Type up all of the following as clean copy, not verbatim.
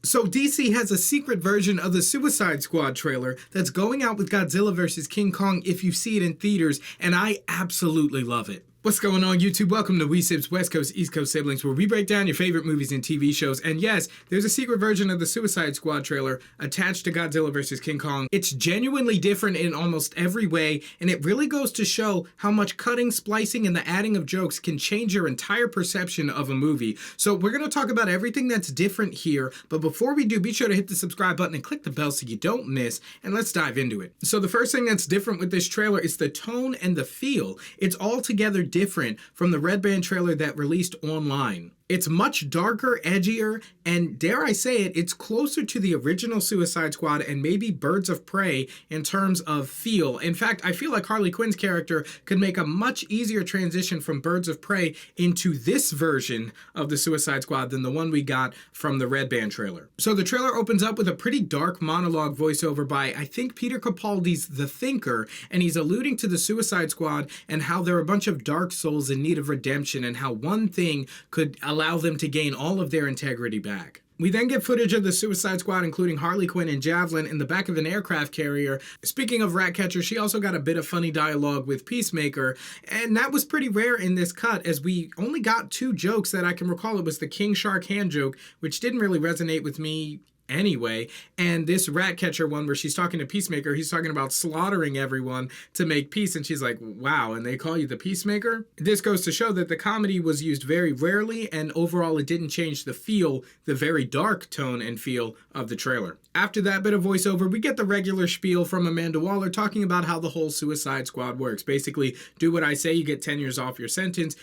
So DC has a secret version of the Suicide Squad trailer that's going out with Godzilla vs. King Kong if you see it in theaters, and I absolutely love it. What's going on, YouTube? Welcome to Sibz, West Coast, East Coast siblings, where we break down your favorite movies and TV shows. And yes, there's a secret version of the Suicide Squad trailer attached to Godzilla vs. King Kong. It's genuinely different in almost every way, and it really goes to show how much cutting, splicing, and the adding of jokes can change your entire perception of a movie. So we're going to talk about everything that's different here, but before we do, be sure to hit the subscribe button and click the bell so you don't miss, and let's dive into it. So the first thing that's different with this trailer is the tone and the feel. It's altogether different from the Red Band trailer that released online. It's much darker, edgier, and dare I say it, it's closer to the original Suicide Squad and maybe Birds of Prey in terms of feel. In fact, I feel like Harley Quinn's character could make a much easier transition from Birds of Prey into this version of the Suicide Squad than the one we got from the Red Band trailer. So the trailer opens up with a pretty dark monologue voiceover by, I think, Peter Capaldi's The Thinker, and he's alluding to the Suicide Squad and how they're a bunch of dark souls in need of redemption and how one thing could allow them to gain all of their integrity back. We then get footage of the Suicide Squad, including Harley Quinn and Javelin in the back of an aircraft carrier. Speaking of Ratcatcher, she also got a bit of funny dialogue with Peacemaker, and that was pretty rare in this cut, as we only got two jokes that I can recall. It was the King Shark hand joke, which didn't really resonate with me anyway, and this Ratcatcher one where she's talking to Peacemaker, he's talking about slaughtering everyone to make peace, and she's like, wow, and they call you the Peacemaker? This goes to show that the comedy was used very rarely, and overall it didn't change the feel, the very dark tone and feel of the trailer. After that bit of voiceover, we get the regular spiel from Amanda Waller talking about how the whole Suicide Squad works. Basically, do what I say, you get 10 years off your sentence.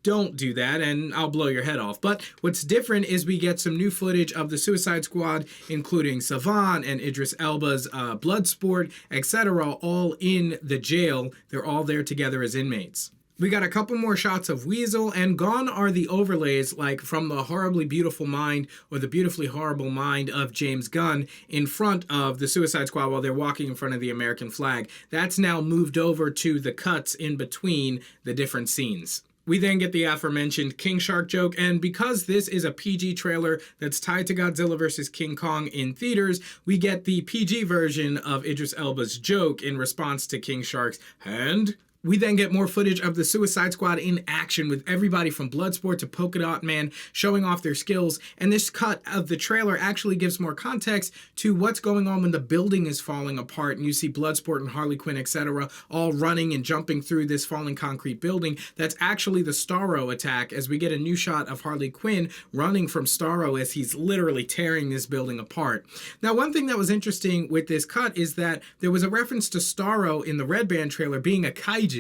Don't do that and I'll blow your head off. But what's different is we get some new footage of the Suicide Squad, including Savant and Idris Elba's Bloodsport, etc., all in the jail. They're all there together as inmates. We got a couple more shots of Weasel, and gone are the overlays like from the horribly beautiful mind or the beautifully horrible mind of James Gunn in front of the Suicide Squad while they're walking in front of the American flag. That's now moved over to the cuts in between the different scenes. We then get the aforementioned King Shark joke, and because this is a PG trailer that's tied to Godzilla vs. King Kong in theaters, we get the PG version of Idris Elba's joke in response to King Shark's hand. We then get more footage of the Suicide Squad in action with everybody from Bloodsport to Polka Dot Man showing off their skills, and this cut of the trailer actually gives more context to what's going on when the building is falling apart and you see Bloodsport and Harley Quinn, etc., all running and jumping through this falling concrete building. That's actually the Starro attack, as we get a new shot of Harley Quinn running from Starro as he's literally tearing this building apart. Now, one thing that was interesting with this cut is that there was a reference to Starro in the Red Band trailer being a kaiju.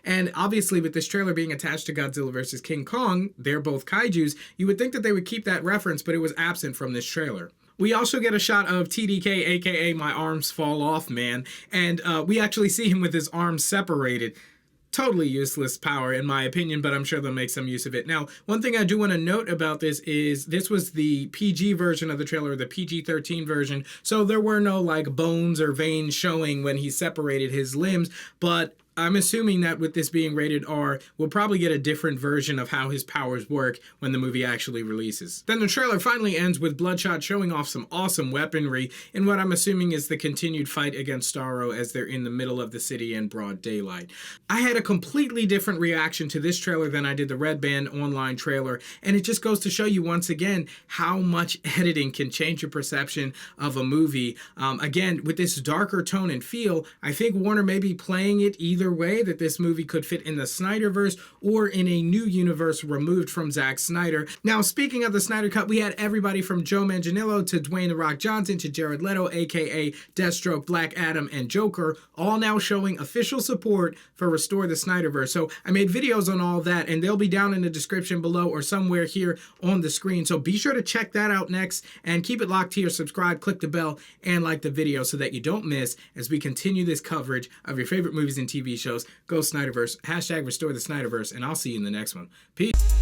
And obviously with this trailer being attached to Godzilla vs. King Kong, they're both kaijus, you would think that they would keep that reference, but it was absent from this trailer. We also get a shot of TDK, aka My Arms Fall Off Man, and we actually see him with his arms separated. Totally useless power in my opinion, but I'm sure they'll make some use of it. Now, one thing I do want to note about this is this was the PG version of the trailer, the PG-13 version, so there were no like bones or veins showing when he separated his limbs, but I'm assuming that with this being rated R, we'll probably get a different version of how his powers work when the movie actually releases. Then the trailer finally ends with Bloodshot showing off some awesome weaponry in what I'm assuming is the continued fight against Starro as they're in the middle of the city in broad daylight. I had a completely different reaction to this trailer than I did the Red Band online trailer, and it just goes to show you once again how much editing can change your perception of a movie. Again, with this darker tone and feel, I think Warner may be playing it either way, that this movie could fit in the Snyderverse or in a new universe removed from Zack Snyder. Now, speaking of the Snyder Cut, we had everybody from Joe Manganiello to Dwayne "The Rock" Johnson to Jared Leto, aka Deathstroke, Black Adam, and Joker, all now showing official support for Restore the Snyderverse. So I made videos on all that, and they'll be down in the description below or somewhere here on the screen. So be sure to check that out next, and keep it locked here. Subscribe, click the bell, and like the video so that you don't miss as we continue this coverage of your favorite movies and TV shows. Go Snyderverse, hashtag Restore the Snyderverse, and I'll see you in the next one. Peace.